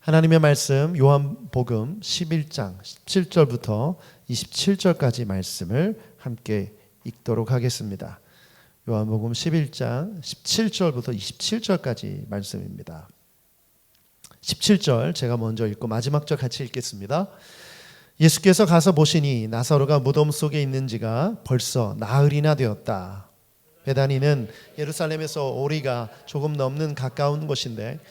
하나님의 말씀 요한복음 11장 17절부터 27절까지 말씀을 함께 읽도록 하겠습니다. 요한복음 11장 17절부터 27절까지 말씀입니다. 17절 제가 먼저 읽고 마지막 절 같이 읽겠습니다. 예수께서 가서 보시니 나사로가 무덤 속에 있는지가 벌써 나흘이나 되었다. 베다니는 예루살렘에서 오리가 조금 넘는 가까운 곳인데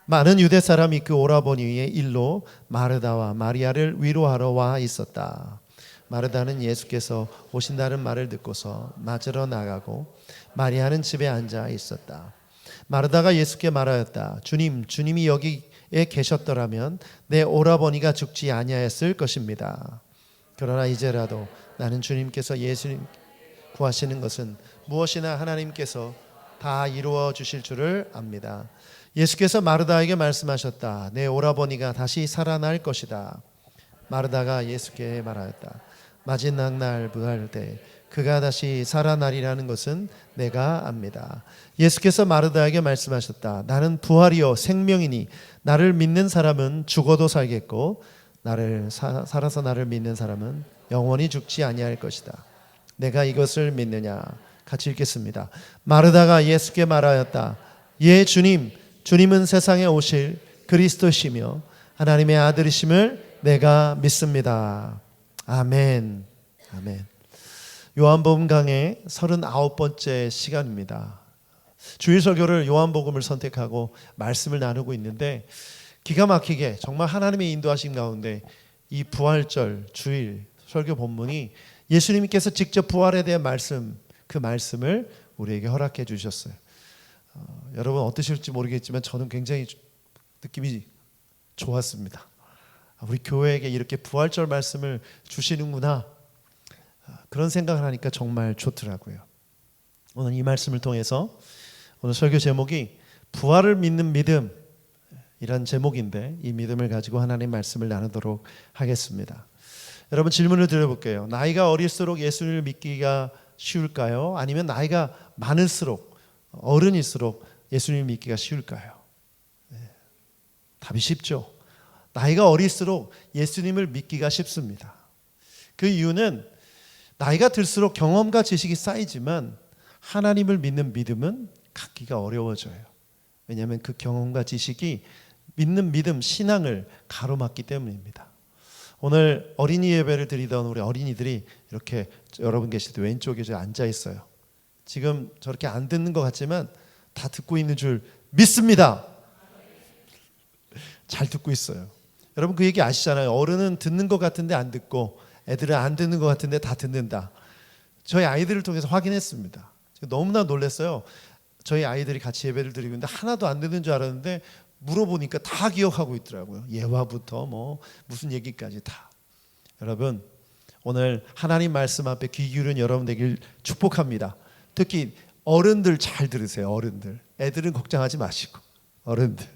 많은 유대 사람이 그 오라버니의 일로 마르다와 마리아를 위로하러 와 있었다. 마르다는 예수께서 오신다는 말을 듣고서 맞으러 나가고 마리아는 집에 앉아 있었다. 마르다가 예수께 말하였다. 주님, 주님이 여기에 계셨더라면 내 오라버니가 죽지 아니하였을 것입니다. 그러나 이제라도 나는 주님께서 예수님 구하시는 것은 무엇이나 하나님께서 다 이루어 주실 줄을 압니다. 예수께서 마르다에게 말씀하셨다. 내 오라버니가 다시 살아날 것이다. 마르다가 예수께 말하였다. 마지막 날 부활 때 그가 다시 살아나리라는 것은 내가 압니다. 예수께서 마르다에게 말씀하셨다. 나는 부활이요 생명이니 나를 믿는 사람은 죽어도 살겠고 살아서 나를 믿는 사람은 영원히 죽지 아니할 것이다. 내가 이것을 믿느냐? 같이 읽겠습니다. 마르다가 예수께 말하였다. 예 주님, 주님은 세상에 오실 그리스도시며 하나님의 아들이심을 내가 믿습니다. 아멘. 아멘. 요한복음 강의 39번째 시간입니다. 주일 설교를 요한복음을 선택하고 말씀을 나누고 있는데 기가 막히게 정말 하나님의 인도하심 가운데 이 부활절 주일 설교 본문이 예수님께서 직접 부활에 대한 말씀, 그 말씀을 우리에게 허락해 주셨어요. 여러분 어떠실지 모르겠지만 저는 굉장히 느낌이 좋았습니다. 우리 교회에게 이렇게 부활절 말씀을 주시는구나, 그런 생각을 하니까 정말 좋더라고요. 오늘 이 말씀을 통해서 오늘 설교 제목이 부활을 믿는 믿음 이란 제목인데 이 믿음을 가지고 하나님 말씀을 나누도록 하겠습니다. 여러분 질문을 드려볼게요. 나이가 어릴수록 예수님을 믿기가 쉬울까요? 아니면 나이가 많을수록 어른일수록 예수님을 믿기가 쉬울까요? 네. 답이 쉽죠. 나이가 어릴수록 예수님을 믿기가 쉽습니다. 그 이유는 나이가 들수록 경험과 지식이 쌓이지만 하나님을 믿는 믿음은 갖기가 어려워져요. 왜냐하면 그 경험과 지식이 믿는 믿음, 신앙을 가로막기 때문입니다. 오늘 어린이 예배를 드리던 우리 어린이들이 이렇게 여러분 계실 때 왼쪽에 앉아 있어요. 지금 저렇게 안 듣는 것 같지만 다 듣고 있는 줄 믿습니다. 잘 듣고 있어요. 여러분 그 얘기 아시잖아요. 어른은 듣는 것 같은데 안 듣고 애들은 안 듣는 것 같은데 다 듣는다. 저희 아이들을 통해서 확인했습니다. 너무나 놀랐어요. 저희 아이들이 같이 예배를 드리고 있는데 하나도 안 듣는 줄 알았는데 물어보니까 다 기억하고 있더라고요. 예화부터 무슨 얘기까지 다. 여러분 오늘 하나님 말씀 앞에 귀 기울인 여러분 되길 축복합니다. 특히 어른들 잘 들으세요. 어른들. 애들은 걱정하지 마시고 어른들.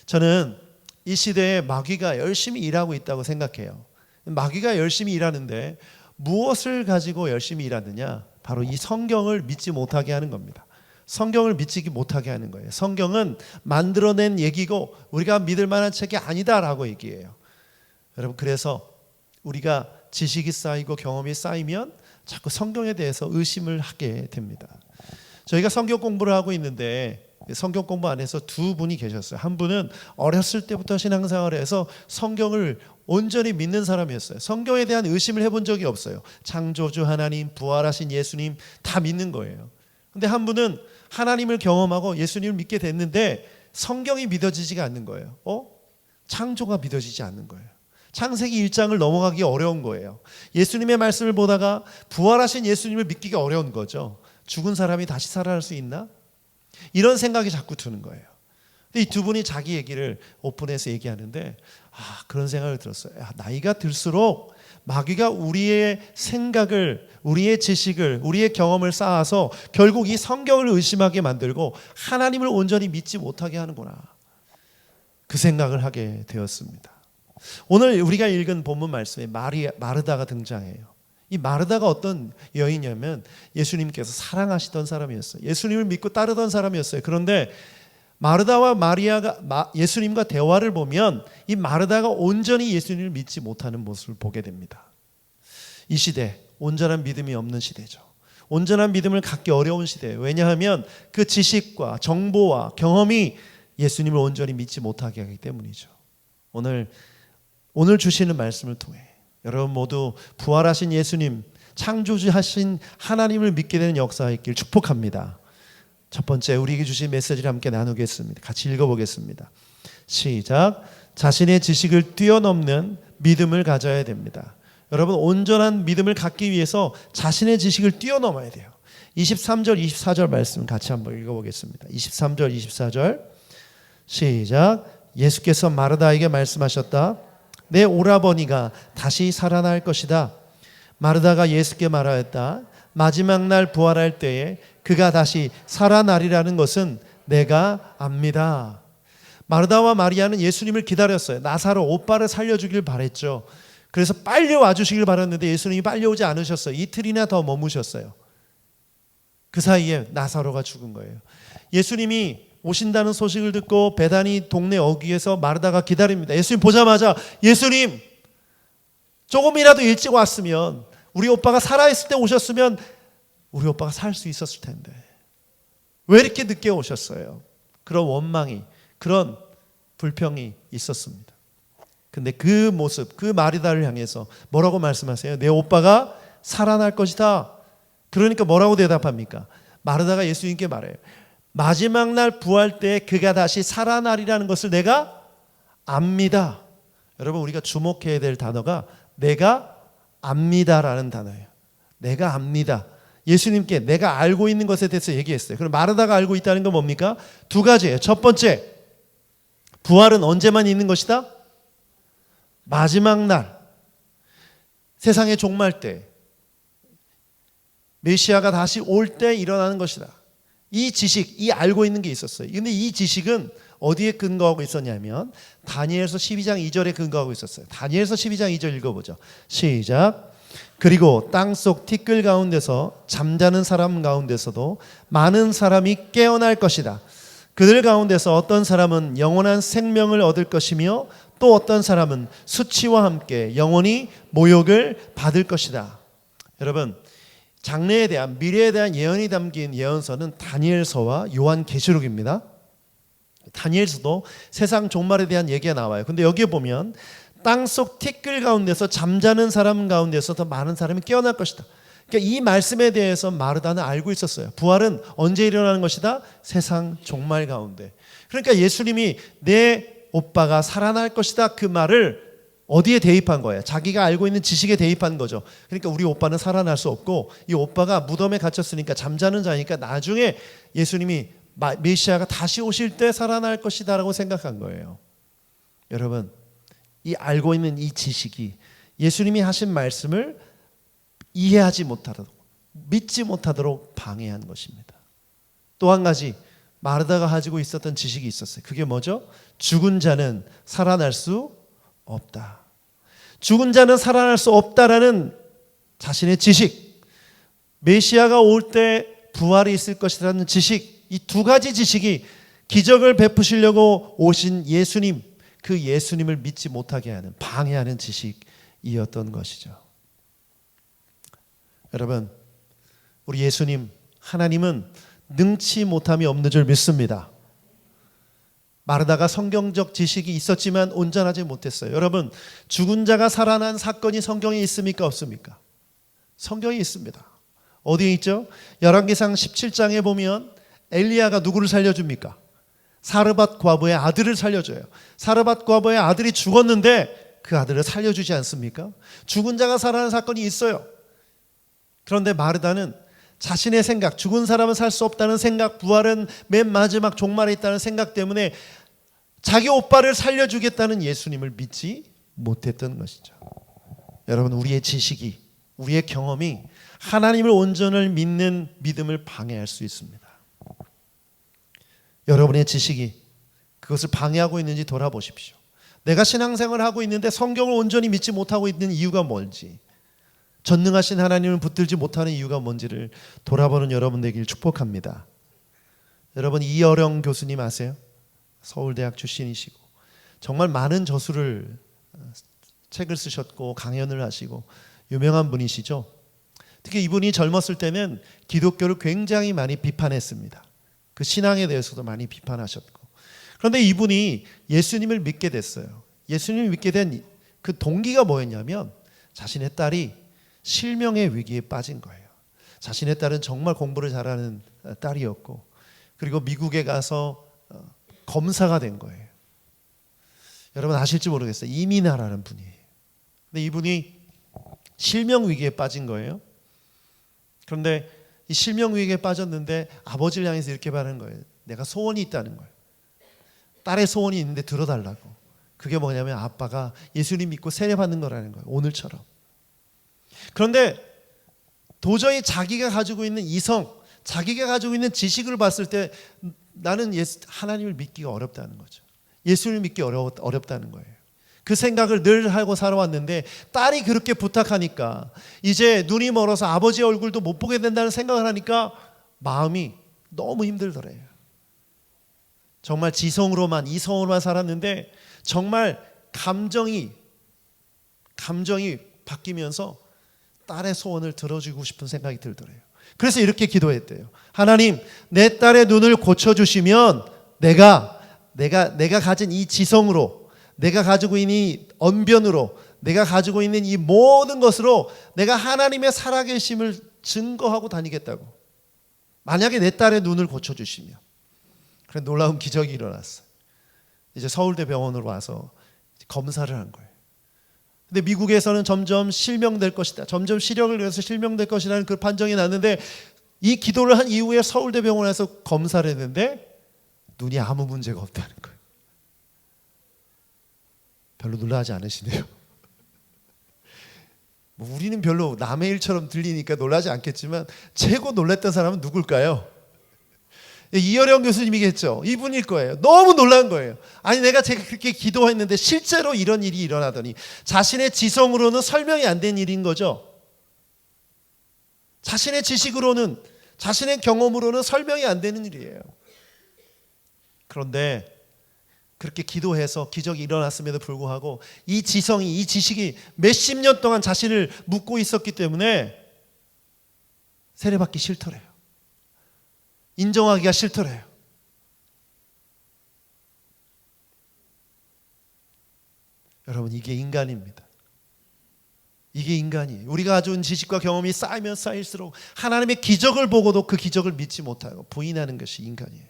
저는 이 시대에 마귀가 열심히 일하고 있다고 생각해요. 마귀가 열심히 일하는데 무엇을 가지고 열심히 일하느냐? 바로 이 성경을 믿지 못하게 하는 겁니다. 성경을 믿지 못하게 하는 거예요. 성경은 만들어낸 얘기고 우리가 믿을 만한 책이 아니다라고 얘기해요. 여러분 그래서 우리가 지식이 쌓이고 경험이 쌓이면 자꾸 성경에 대해서 의심을 하게 됩니다. 저희가 성경 공부를 하고 있는데 성경 공부 안에서 두 분이 계셨어요. 한 분은 어렸을 때부터 신앙생활을 해서 성경을 온전히 믿는 사람이었어요. 성경에 대한 의심을 해본 적이 없어요. 창조주 하나님, 부활하신 예수님 다 믿는 거예요. 근데 한 분은 하나님을 경험하고 예수님을 믿게 됐는데 성경이 믿어지지가 않는 거예요. 창조가 믿어지지 않는 거예요. 창세기 1장을 넘어가기 어려운 거예요. 예수님의 말씀을 보다가 부활하신 예수님을 믿기가 어려운 거죠. 죽은 사람이 다시 살아날 수 있나? 이런 생각이 자꾸 드는 거예요. 근데 이 두 분이 자기 얘기를 오픈해서 얘기하는데 그런 생각을 들었어요. 나이가 들수록 마귀가 우리의 생각을, 우리의 지식을, 우리의 경험을 쌓아서 결국 이 성경을 의심하게 만들고 하나님을 온전히 믿지 못하게 하는구나. 그 생각을 하게 되었습니다. 오늘 우리가 읽은 본문 말씀에 마르다가 등장해요. 이 마르다가 어떤 여인이냐면 예수님께서 사랑하시던 사람이었어요. 예수님을 믿고 따르던 사람이었어요. 그런데 마르다와 마리아가 예수님과 대화를 보면 이 마르다가 온전히 예수님을 믿지 못하는 모습을 보게 됩니다. 이 시대 온전한 믿음이 없는 시대죠. 온전한 믿음을 갖기 어려운 시대예요. 왜냐하면 그 지식과 정보와 경험이 예수님을 온전히 믿지 못하게 하기 때문이죠. 오늘 주시는 말씀을 통해 여러분 모두 부활하신 예수님, 창조주하신 하나님을 믿게 되는 역사가 있길 축복합니다. 첫 번째 우리에게 주신 메시지를 함께 나누겠습니다. 같이 읽어보겠습니다. 시작. 자신의 지식을 뛰어넘는 믿음을 가져야 됩니다. 여러분 온전한 믿음을 갖기 위해서 자신의 지식을 뛰어넘어야 돼요. 23절 24절 말씀 같이 한번 읽어보겠습니다. 23절 24절 시작. 예수께서 마르다에게 말씀하셨다. 내 오라버니가 다시 살아날 것이다. 마르다가 예수께 말하였다. 마지막 날 부활할 때에 그가 다시 살아나리라는 것은 내가 압니다. 마르다와 마리아는 예수님을 기다렸어요. 나사로 오빠를 살려주길 바랬죠. 그래서 빨리 와주시길 바랐는데 예수님이 빨리 오지 않으셨어요. 이틀이나 더 머무셨어요. 그 사이에 나사로가 죽은 거예요. 예수님이 오신다는 소식을 듣고 베다니 동네 어귀에서 마르다가 기다립니다. 예수님 보자마자 예수님 조금이라도 일찍 왔으면 우리 오빠가 살아있을 때 오셨으면 우리 오빠가 살 수 있었을 텐데 왜 이렇게 늦게 오셨어요? 그런 원망이 그런 불평이 있었습니다. 근데 그 모습 그 마르다를 향해서 뭐라고 말씀하세요? 내 오빠가 살아날 것이다. 그러니까 뭐라고 대답합니까? 마르다가 예수님께 말해요. 마지막 날 부활 때 그가 다시 살아나리라는 것을 내가 압니다. 여러분 우리가 주목해야 될 단어가 내가 압니다라는 단어예요. 내가 압니다. 예수님께 내가 알고 있는 것에 대해서 얘기했어요. 그럼 마르다가 알고 있다는 건 뭡니까? 두 가지예요. 첫 번째, 부활은 언제만 있는 것이다? 마지막 날, 세상의 종말 때, 메시아가 다시 올 때 일어나는 것이다. 이 지식, 이 알고 있는 게 있었어요. 근데 이 지식은 어디에 근거하고 있었냐면 다니엘서 12장 2절에 근거하고 있었어요. 다니엘서 12장 2절 읽어보죠. 시작. 그리고 땅속 티끌 가운데서 잠자는 사람 가운데서도 많은 사람이 깨어날 것이다. 그들 가운데서 어떤 사람은 영원한 생명을 얻을 것이며 또 어떤 사람은 수치와 함께 영원히 모욕을 받을 것이다. 여러분 장래에 대한 미래에 대한 예언이 담긴 예언서는 다니엘서와 요한계시록입니다. 다니엘서도 세상 종말에 대한 얘기가 나와요. 근데 여기에 보면 땅속 티끌 가운데서 잠자는 사람 가운데서 더 많은 사람이 깨어날 것이다. 그러니까 이 말씀에 대해서 마르다는 알고 있었어요. 부활은 언제 일어나는 것이다? 세상 종말 가운데. 그러니까 예수님이 내 오빠가 살아날 것이다 그 말을 어디에 대입한 거예요? 자기가 알고 있는 지식에 대입한 거죠. 그러니까 우리 오빠는 살아날 수 없고 이 오빠가 무덤에 갇혔으니까 잠자는 자니까 나중에 예수님이 메시아가 다시 오실 때 살아날 것이다 라고 생각한 거예요. 여러분 이 알고 있는 이 지식이 예수님이 하신 말씀을 이해하지 못하도록 믿지 못하도록 방해한 것입니다. 또 한 가지 마르다가 가지고 있었던 지식이 있었어요. 그게 뭐죠? 죽은 자는 살아날 수 없다. 죽은 자는 살아날 수 없다라는 자신의 지식, 메시아가 올 때 부활이 있을 것이라는 지식, 이 두 가지 지식이 기적을 베푸시려고 오신 예수님, 그 예수님을 믿지 못하게 하는 방해하는 지식이었던 것이죠. 여러분 우리 예수님 하나님은 능치 못함이 없는 줄 믿습니다. 마르다가 성경적 지식이 있었지만 온전하지 못했어요. 여러분 죽은 자가 살아난 사건이 성경에 있습니까 없습니까? 성경에 있습니다. 어디에 있죠? 열왕기상 17장에 보면 엘리야가 누구를 살려줍니까? 사르밧 과부의 아들을 살려줘요. 사르밧 과부의 아들이 죽었는데 그 아들을 살려주지 않습니까? 죽은 자가 살아난 사건이 있어요. 그런데 마르다는 자신의 생각, 죽은 사람은 살 수 없다는 생각, 부활은 맨 마지막 종말에 있다는 생각 때문에 자기 오빠를 살려주겠다는 예수님을 믿지 못했던 것이죠. 여러분 우리의 지식이, 우리의 경험이 하나님을 온전히 믿는 믿음을 방해할 수 있습니다. 여러분의 지식이 그것을 방해하고 있는지 돌아보십시오. 내가 신앙생활을 하고 있는데 성경을 온전히 믿지 못하고 있는 이유가 뭔지, 전능하신 하나님을 붙들지 못하는 이유가 뭔지를 돌아보는 여러분 되길 축복합니다. 여러분 이어령 교수님 아세요? 서울대학 출신이시고 정말 많은 저술을 책을 쓰셨고 강연을 하시고 유명한 분이시죠. 특히 이분이 젊었을 때는 기독교를 굉장히 많이 비판했습니다. 그 신앙에 대해서도 많이 비판하셨고. 그런데 이분이 예수님을 믿게 됐어요. 예수님을 믿게 된 그 동기가 뭐였냐면 자신의 딸이 실명의 위기에 빠진 거예요. 자신의 딸은 정말 공부를 잘하는 딸이었고 그리고 미국에 가서 검사가 된 거예요. 여러분 아실지 모르겠어요. 이민아라는 분이에요. 근데 이분이 실명 위기에 빠진 거예요. 그런데 이 실명 위기에 빠졌는데 아버지를 향해서 이렇게 말하는 거예요. 내가 소원이 있다는 거예요. 딸의 소원이 있는데 들어달라고. 그게 뭐냐면 아빠가 예수님 믿고 세례받는 거라는 거예요. 오늘처럼. 그런데 도저히 자기가 가지고 있는 이성, 자기가 가지고 있는 지식을 봤을 때 나는 하나님을 믿기가 어렵다는 거죠. 예수를 믿기 어렵다는 거예요. 그 생각을 늘 하고 살아왔는데 딸이 그렇게 부탁하니까 이제 눈이 멀어서 아버지 얼굴도 못 보게 된다는 생각을 하니까 마음이 너무 힘들더래요. 정말 지성으로만 이성으로만 살았는데 정말 감정이 바뀌면서 딸의 소원을 들어주고 싶은 생각이 들더래요. 그래서 이렇게 기도했대요. 하나님, 내 딸의 눈을 고쳐주시면 내가 가진 이 지성으로, 내가 가지고 있는 이 언변으로, 내가 가지고 있는 이 모든 것으로 내가 하나님의 살아계심을 증거하고 다니겠다고. 만약에 내 딸의 눈을 고쳐주시면. 그런 놀라운 기적이 일어났어요. 이제 서울대 병원으로 와서 검사를 한 거예요. 근데 미국에서는 점점 실명될 것이다. 점점 시력을 위해서 실명될 것이라는 그 판정이 났는데 이 기도를 한 이후에 서울대 병원에서 검사를 했는데 눈이 아무 문제가 없다는 거예요. 별로 놀라지 않으시네요. 뭐 우리는 별로 남의 일처럼 들리니까 놀라지 않겠지만 최고 놀랐던 사람은 누굴까요? 이어령 교수님이겠죠. 이분일 거예요. 너무 놀란 거예요. 아니 내가 제가 그렇게 기도했는데 실제로 이런 일이 일어나더니 자신의 지성으로는 설명이 안 된 일인 거죠. 자신의 지식으로는 자신의 경험으로는 설명이 안 되는 일이에요. 그런데 그렇게 기도해서 기적이 일어났음에도 불구하고 이 지성이 이 지식이 몇십 년 동안 자신을 묶고 있었기 때문에 세례받기 싫더래요. 인정하기가 싫더래요. 여러분 이게 인간입니다. 이게 인간이에요. 우리가 가져온 지식과 경험이 쌓이면 쌓일수록 하나님의 기적을 보고도 그 기적을 믿지 못하고 부인하는 것이 인간이에요.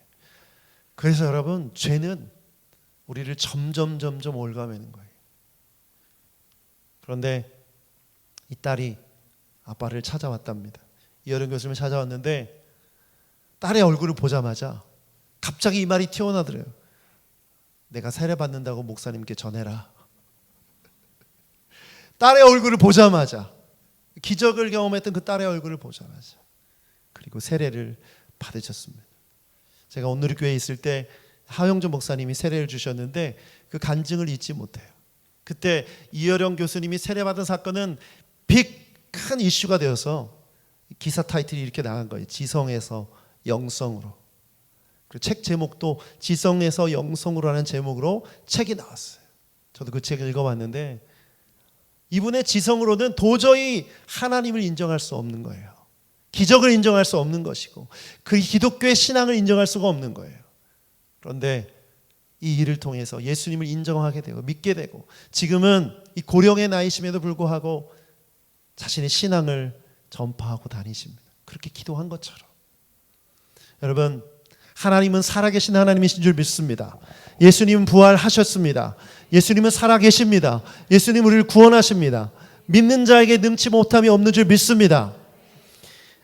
그래서 여러분 죄는 우리를 점점 올가매는 거예요. 그런데 이 딸이 아빠를 찾아왔답니다. 이어령 교수님을 찾아왔는데 딸의 얼굴을 보자마자 갑자기 이 말이 튀어나오더래요. 내가 세례받는다고 목사님께 전해라. 딸의 얼굴을 보자마자 기적을 경험했던 그 딸의 얼굴을 보자마자 그리고 세례를 받으셨습니다. 제가 온누리교회에 있을 때 하영준 목사님이 세례를 주셨는데 그 간증을 잊지 못해요. 그때 이어령 교수님이 세례받은 사건은 큰 이슈가 되어서 기사 타이틀이 이렇게 나간 거예요. 지성에서 영성으로. 그리고 책 제목도 지성에서 영성으로 하는 제목으로 책이 나왔어요. 저도 그 책을 읽어봤는데 이분의 지성으로는 도저히 하나님을 인정할 수 없는 거예요. 기적을 인정할 수 없는 것이고 그 기독교의 신앙을 인정할 수가 없는 거예요. 그런데 이 일을 통해서 예수님을 인정하게 되고 믿게 되고 지금은 이 고령의 나이심에도 불구하고 자신의 신앙을 전파하고 다니십니다. 그렇게 기도한 것처럼. 여러분 하나님은 살아계신 하나님이신 줄 믿습니다. 예수님은 부활하셨습니다. 예수님은 살아계십니다. 예수님 우리를 구원하십니다. 믿는 자에게 능치 못함이 없는 줄 믿습니다.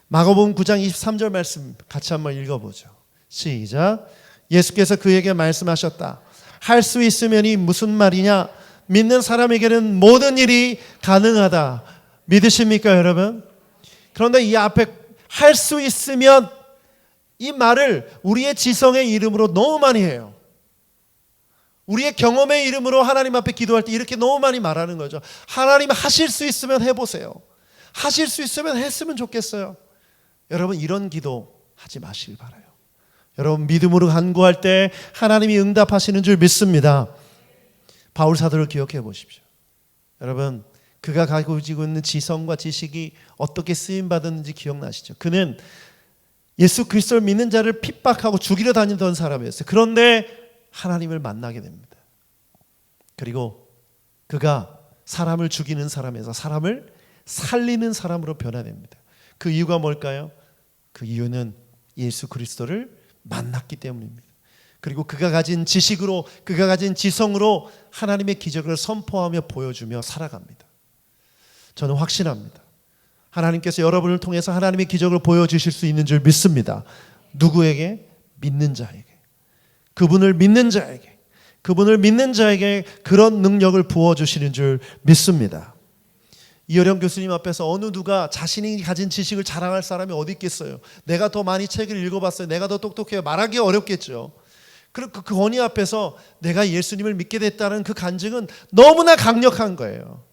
마가복음 9장 23절 말씀 같이 한번 읽어보죠. 시작. 예수께서 그에게 말씀하셨다. 할 수 있으면이 무슨 말이냐? 믿는 사람에게는 모든 일이 가능하다. 믿으십니까 여러분? 그런데 이 앞에 할 수 있으면 이 말을 우리의 지성의 이름으로 너무 많이 해요. 우리의 경험의 이름으로 하나님 앞에 기도할 때 이렇게 너무 많이 말하는 거죠. 하나님 하실 수 있으면 해보세요. 하실 수 있으면 했으면 좋겠어요. 여러분 이런 기도 하지 마시길 바라요. 여러분 믿음으로 간구할 때 하나님이 응답하시는 줄 믿습니다. 바울 사도를 기억해 보십시오. 여러분 그가 가지고 있는 지성과 지식이 어떻게 쓰임받았는지 기억나시죠? 그는 예수 그리스도를 믿는 자를 핍박하고 죽이려 다니던 사람이었어요. 그런데 하나님을 만나게 됩니다. 그리고 그가 사람을 죽이는 사람에서 사람을 살리는 사람으로 변화됩니다. 그 이유가 뭘까요? 그 이유는 예수 그리스도를 만났기 때문입니다. 그리고 그가 가진 지식으로, 그가 가진 지성으로 하나님의 기적을 선포하며 보여주며 살아갑니다. 저는 확신합니다. 하나님께서 여러분을 통해서 하나님의 기적을 보여주실 수 있는 줄 믿습니다. 누구에게? 믿는 자에게. 그분을 믿는 자에게. 그분을 믿는 자에게 그런 능력을 부어주시는 줄 믿습니다. 이어령 교수님 앞에서 어느 누가 자신이 가진 지식을 자랑할 사람이 어디 있겠어요? 내가 더 많이 책을 읽어봤어요. 내가 더 똑똑해요. 말하기 어렵겠죠. 그리고 그 권위 앞에서 내가 예수님을 믿게 됐다는 그 간증은 너무나 강력한 거예요.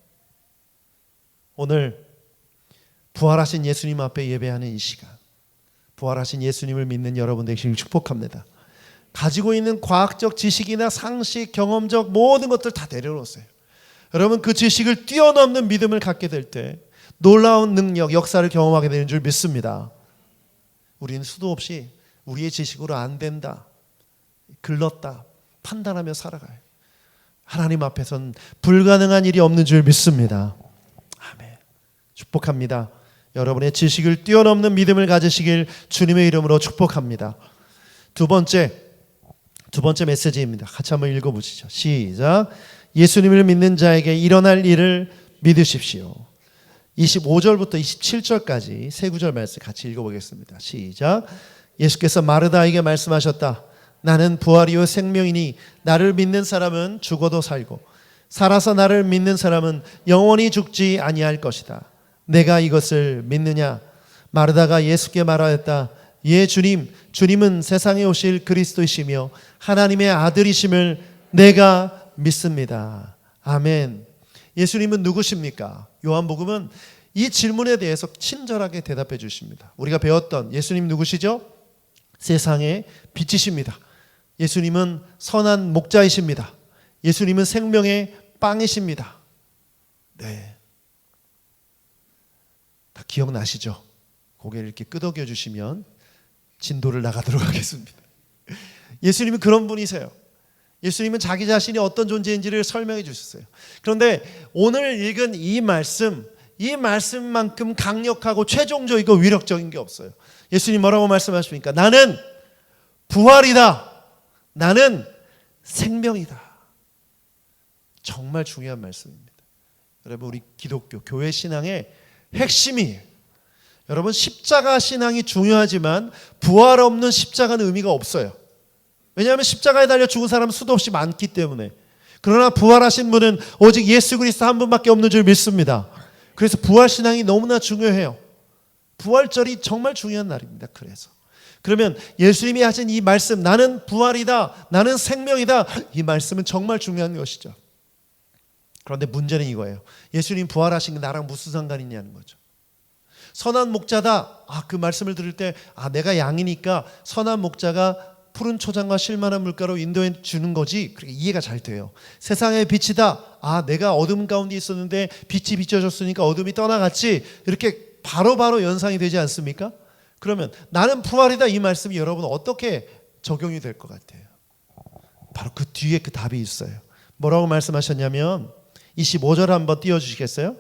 오늘 부활하신 예수님 앞에 예배하는 이 시간, 부활하신 예수님을 믿는 여러분 되시길 축복합니다. 가지고 있는 과학적 지식이나 상식, 경험적 모든 것들 다 내려놓으세요. 여러분 그 지식을 뛰어넘는 믿음을 갖게 될 때 놀라운 능력, 역사를 경험하게 되는 줄 믿습니다. 우리는 수도 없이 우리의 지식으로 안 된다, 글렀다 판단하며 살아가요. 하나님 앞에서는 불가능한 일이 없는 줄 믿습니다. 아멘. 축복합니다. 여러분의 지식을 뛰어넘는 믿음을 가지시길 주님의 이름으로 축복합니다. 두 번째 메시지입니다. 같이 한번 읽어보시죠. 시작. 예수님을 믿는 자에게 일어날 일을 믿으십시오. 25절부터 27절까지 세 구절 말씀 같이 읽어보겠습니다. 시작. 예수께서 마르다에게 말씀하셨다. 나는 부활이요 생명이니 나를 믿는 사람은 죽어도 살고 살아서 나를 믿는 사람은 영원히 죽지 아니할 것이다. 내가 이것을 믿느냐? 마르다가 예수께 말하였다. 예 주님, 주님은 세상에 오실 그리스도이시며 하나님의 아들이심을 내가 믿습니다. 아멘. 예수님은 누구십니까? 요한복음은 이 질문에 대해서 친절하게 대답해 주십니다. 우리가 배웠던 예수님 누구시죠? 세상의 빛이십니다. 예수님은 선한 목자이십니다. 예수님은 생명의 빵이십니다. 네. 다 기억나시죠? 고개를 이렇게 끄덕여 주시면 진도를 나가도록 하겠습니다. 예수님은 그런 분이세요. 예수님은 자기 자신이 어떤 존재인지를 설명해 주셨어요. 그런데 오늘 읽은 이 말씀만큼 강력하고 최종적이고 위력적인 게 없어요. 예수님 뭐라고 말씀하십니까? 나는 부활이다. 나는 생명이다. 정말 중요한 말씀입니다. 여러분 우리 기독교 교회 신앙의 핵심이에요. 여러분 십자가 신앙이 중요하지만 부활 없는 십자가는 의미가 없어요. 왜냐하면 십자가에 달려 죽은 사람은 수도 없이 많기 때문에. 그러나 부활하신 분은 오직 예수 그리스도 한 분밖에 없는 줄 믿습니다. 그래서 부활 신앙이 너무나 중요해요. 부활절이 정말 중요한 날입니다. 그러면 예수님이 하신 이 말씀, 나는 부활이다, 나는 생명이다, 이 말씀은 정말 중요한 것이죠. 그런데 문제는 이거예요. 예수님 부활하신 게 나랑 무슨 상관이 있냐는 거죠. 선한 목자다. 그 말씀을 들을 때 내가 양이니까 선한 목자가 푸른 초장과 실만한 물가로 인도해 주는 거지. 그렇게 이해가 잘 돼요. 세상의 빛이다. 내가 어둠 가운데 있었는데 빛이 비춰졌으니까 어둠이 떠나갔지. 이렇게 바로바로 연상이 되지 않습니까? 그러면 나는 부활이다 이 말씀이 여러분 어떻게 적용이 될 것 같아요? 바로 그 뒤에 그 답이 있어요. 뭐라고 말씀하셨냐면 25절 한번 띄워주시겠어요?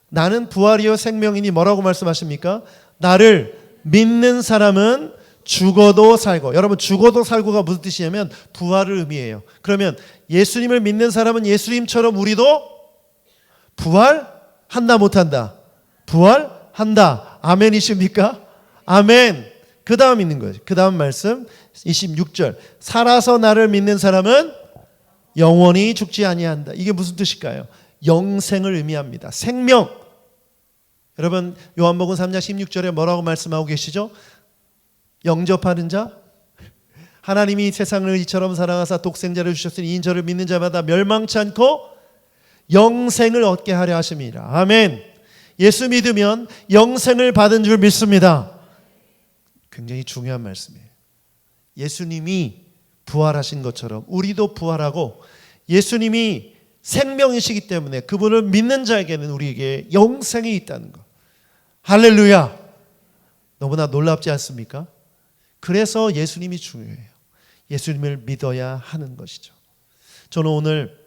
나는 부활이요 생명이니 뭐라고 말씀하십니까? 나를 믿는 사람은 죽어도 살고. 여러분 죽어도 살고가 무슨 뜻이냐면 부활을 의미해요. 그러면 예수님을 믿는 사람은 예수님처럼 우리도 부활한다 못한다? 부활한다. 아멘이십니까? 아멘. 그 다음 있는 거예요. 그 다음 말씀 26절. 살아서 나를 믿는 사람은 영원히 죽지 아니한다. 이게 무슨 뜻일까요? 영생을 의미합니다. 생명. 여러분 요한복음 3장 16절에 뭐라고 말씀하고 계시죠? 영접하는 자, 하나님이 세상을 이처럼 사랑하사 독생자를 주셨으니 이 저를 믿는 자마다 멸망치 않고 영생을 얻게 하려 하심이라. 아멘. 예수 믿으면 영생을 받은 줄 믿습니다. 굉장히 중요한 말씀이에요. 예수님이 부활하신 것처럼 우리도 부활하고 예수님이 생명이시기 때문에 그분을 믿는 자에게는 우리에게 영생이 있다는 것. 할렐루야. 너무나 놀랍지 않습니까? 그래서 예수님이 중요해요. 예수님을 믿어야 하는 것이죠. 저는 오늘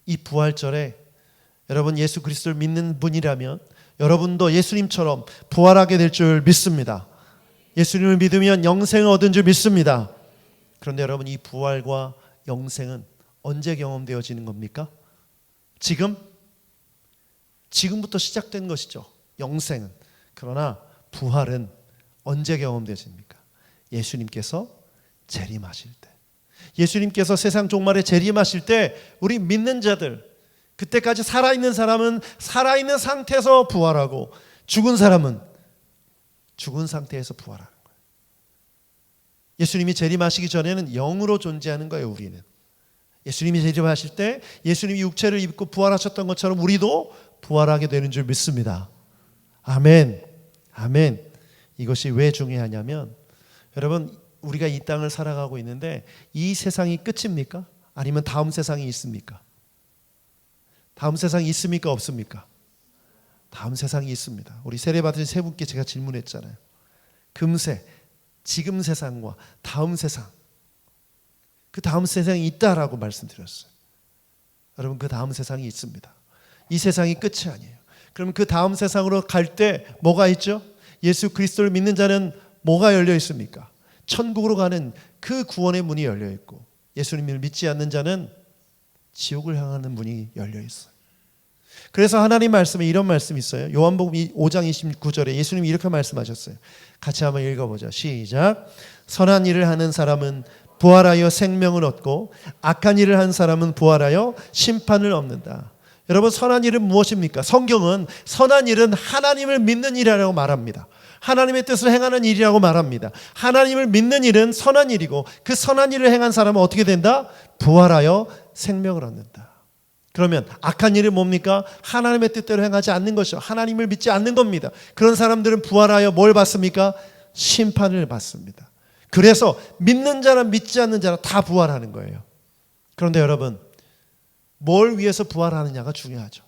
이 부활절에 여러분 예수 그리스도를 믿는 분이라면 여러분도 예수님처럼 부활하게 될 줄 믿습니다. 예수님을 믿으면 영생을 얻은 줄 믿습니다. 그런데 여러분 이 부활과 영생은 언제 경험되어지는 겁니까? 지금부터 시작된 것이죠. 영생은. 그러나 부활은 언제 경험되십니까? 예수님께서 재림하실 때. 예수님께서 세상 종말에 재림하실 때 우리 믿는 자들, 그때까지 살아있는 사람은 살아있는 상태에서 부활하고 죽은 사람은 죽은 상태에서 부활하는 거예요. 예수님이 재림하시기 전에는 영으로 존재하는 거예요. 우리는 예수님이 재림하실 때 예수님이 육체를 입고 부활하셨던 것처럼 우리도 부활하게 되는 줄 믿습니다. 아멘. 아멘. 이것이 왜 중요하냐면 여러분 우리가 이 땅을 살아가고 있는데 이 세상이 끝입니까? 아니면 다음 세상이 있습니까? 다음 세상이 있습니까? 없습니까? 다음 세상이 있습니다. 우리 세례받으신 세 분께 제가 질문했잖아요. 금세 지금 세상과 다음 세상, 그 다음 세상이 있다라고 말씀드렸어요. 여러분 그 다음 세상이 있습니다. 이 세상이 끝이 아니에요. 그럼 그 다음 세상으로 갈 때 뭐가 있죠? 예수 그리스도를 믿는 자는 뭐가 열려 있습니까? 천국으로 가는 그 구원의 문이 열려 있고 예수님을 믿지 않는 자는 지옥을 향하는 문이 열려 있어요. 그래서 하나님 말씀에 이런 말씀이 있어요. 요한복음 5장 29절에 예수님이 이렇게 말씀하셨어요. 같이 한번 읽어보자. 시작. 선한 일을 하는 사람은 부활하여 생명을 얻고 악한 일을 하는 사람은 부활하여 심판을 얻는다. 여러분 선한 일은 무엇입니까? 성경은 선한 일은 하나님을 믿는 일이라고 말합니다. 하나님의 뜻을 행하는 일이라고 말합니다. 하나님을 믿는 일은 선한 일이고 그 선한 일을 행한 사람은 어떻게 된다? 부활하여 생명을 얻는다. 그러면 악한 일은 뭡니까? 하나님의 뜻대로 행하지 않는 것이죠. 하나님을 믿지 않는 겁니다. 그런 사람들은 부활하여 뭘 받습니까? 심판을 받습니다. 그래서 믿는 자랑 믿지 않는 자랑 다 부활하는 거예요. 그런데 여러분 뭘 위해서 부활하느냐가 중요하죠.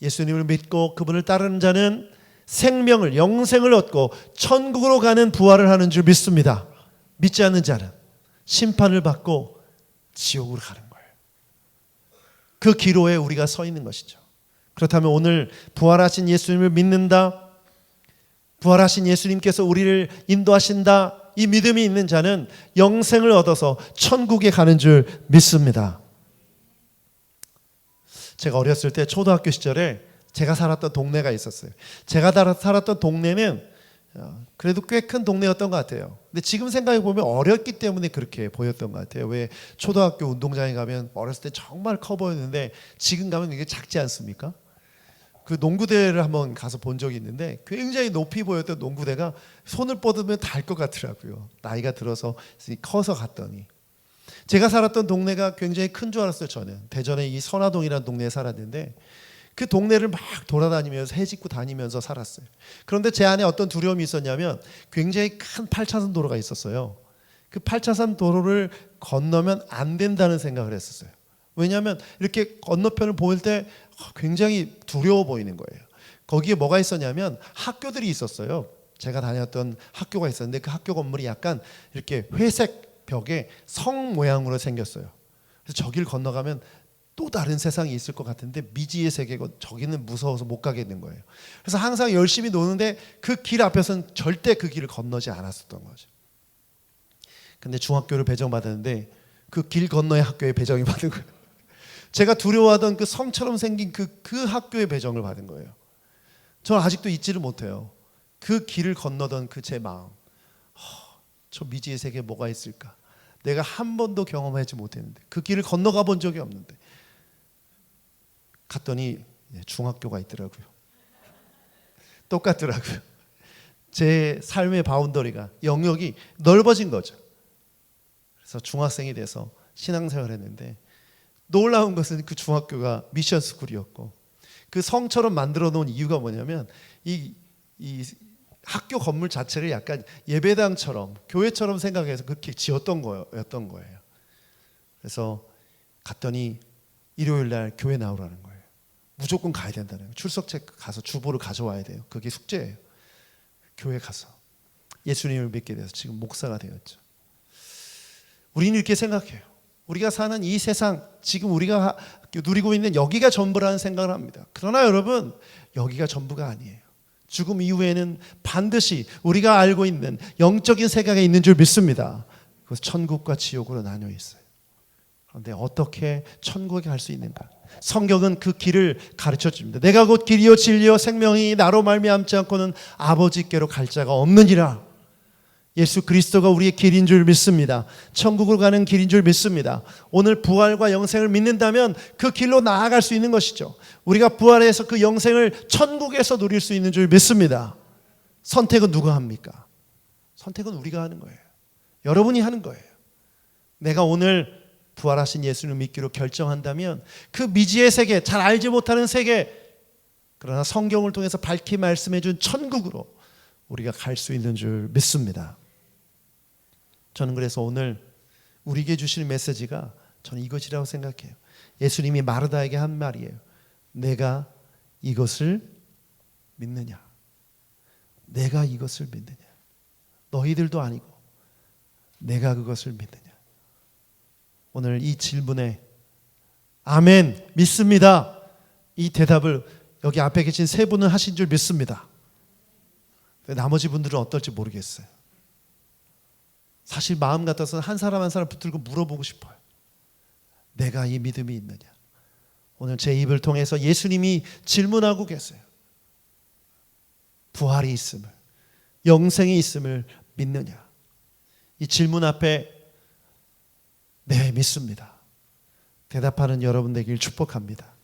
예수님을 믿고 그분을 따르는 자는 생명을, 영생을 얻고 천국으로 가는 부활을 하는 줄 믿습니다. 믿지 않는 자는 심판을 받고 지옥으로 가는 거예요. 그 기로에 우리가 서 있는 것이죠. 그렇다면 오늘 부활하신 예수님을 믿는다, 부활하신 예수님께서 우리를 인도하신다, 이 믿음이 있는 자는 영생을 얻어서 천국에 가는 줄 믿습니다. 제가 어렸을 때 초등학교 시절에 제가 살았던 동네가 있었어요. 제가 살았던 동네는 그래도 꽤 큰 동네였던 것 같아요. 근데 지금 생각해 보면 어렸기 때문에 그렇게 보였던 것 같아요. 왜 초등학교 운동장에 가면 어렸을 때 정말 커 보였는데 지금 가면 이게 작지 않습니까? 그 농구대를 한번 가서 본 적이 있는데 굉장히 높이 보였던 농구대가 손을 뻗으면 닿을 것 같더라고요. 나이가 들어서 커서 갔더니 제가 살았던 동네가 굉장히 큰 줄 알았어요. 저는 대전의 이 선화동이라는 동네에 살았는데 그 동네를 막 돌아다니면서 해짓고 다니면서 살았어요. 그런데 제 안에 어떤 두려움이 있었냐면 굉장히 큰 8차선 도로가 있었어요. 그 8차선 도로를 건너면 안 된다는 생각을 했었어요. 왜냐하면 이렇게 건너편을 보일 때 굉장히 두려워 보이는 거예요. 거기에 뭐가 있었냐면 학교들이 있었어요. 제가 다녔던 학교가 있었는데 그 학교 건물이 약간 이렇게 회색 벽에 성 모양으로 생겼어요. 그래서 저길 건너가면 또 다른 세상이 있을 것 같은데 미지의 세계고 저기는 무서워서 못 가겠는 거예요. 그래서 항상 열심히 노는데 그 길 앞에서는 절대 그 길을 건너지 않았었던 거죠. 근데 중학교를 배정받았는데 그 길 건너의 학교에 배정이 받은 거예요. 제가 두려워하던 그 성처럼 생긴 그 학교에 배정을 받은 거예요. 저는 아직도 잊지를 못해요. 그 길을 건너던 그 제 마음. 저 미지의 세계에 뭐가 있을까? 내가 한 번도 경험하지 못했는데 그 길을 건너가 본 적이 없는데 갔더니 중학교가 있더라고요. 똑같더라고요. 제 삶의 바운더리가 영역이 넓어진 거죠. 그래서 중학생이 돼서 신앙생활을 했는데 놀라운 것은 그 중학교가 미션 스쿨이었고 그 성처럼 만들어 놓은 이유가 뭐냐면 이 학교 건물 자체를 약간 예배당처럼 교회처럼 생각해서 그렇게 지었던 거예요. 그래서 갔더니 일요일 날 교회 나오라는 거예요. 무조건 가야 된다는 거예요. 출석책 가서 주보를 가져와야 돼요. 그게 숙제예요. 교회 가서 예수님을 믿게 돼서 지금 목사가 되었죠. 우리는 이렇게 생각해요. 우리가 사는 이 세상, 지금 우리가 누리고 있는 여기가 전부라는 생각을 합니다. 그러나 여러분, 여기가 전부가 아니에요. 죽음 이후에는 반드시 우리가 알고 있는 영적인 세계가 있는 줄 믿습니다. 그것은 천국과 지옥으로 나뉘어 있어요. 그런데 어떻게 천국에 갈 수 있는가? 성경은 그 길을 가르쳐 줍니다. 내가 곧 길이요 진리요 생명이 나로 말미암지 않고는 아버지께로 갈 자가 없느니라. 예수 그리스도가 우리의 길인 줄 믿습니다. 천국으로 가는 길인 줄 믿습니다. 오늘 부활과 영생을 믿는다면 그 길로 나아갈 수 있는 것이죠. 우리가 부활해서 그 영생을 천국에서 누릴 수 있는 줄 믿습니다. 선택은 누가 합니까? 선택은 우리가 하는 거예요. 여러분이 하는 거예요. 내가 오늘 부활하신 예수를 믿기로 결정한다면 그 미지의 세계, 잘 알지 못하는 세계, 그러나 성경을 통해서 밝히 말씀해 준 천국으로 우리가 갈 수 있는 줄 믿습니다. 저는 그래서 오늘 우리에게 주시는 메시지가 저는 이것이라고 생각해요. 예수님이 마르다에게 한 말이에요. 내가 이것을 믿느냐? 내가 이것을 믿느냐? 너희들도 아니고 내가 그것을 믿느냐? 오늘 이 질문에 아멘, 믿습니다. 이 대답을 여기 앞에 계신 세 분은 하신 줄 믿습니다. 나머지 분들은 어떨지 모르겠어요. 사실 마음 같아서는 한 사람 한 사람 붙들고 물어보고 싶어요. 내가 이 믿음이 있느냐? 오늘 제 입을 통해서 예수님이 질문하고 계세요. 부활이 있음을, 영생이 있음을 믿느냐? 이 질문 앞에 네, 믿습니다. 대답하는 여러분 되길 축복합니다.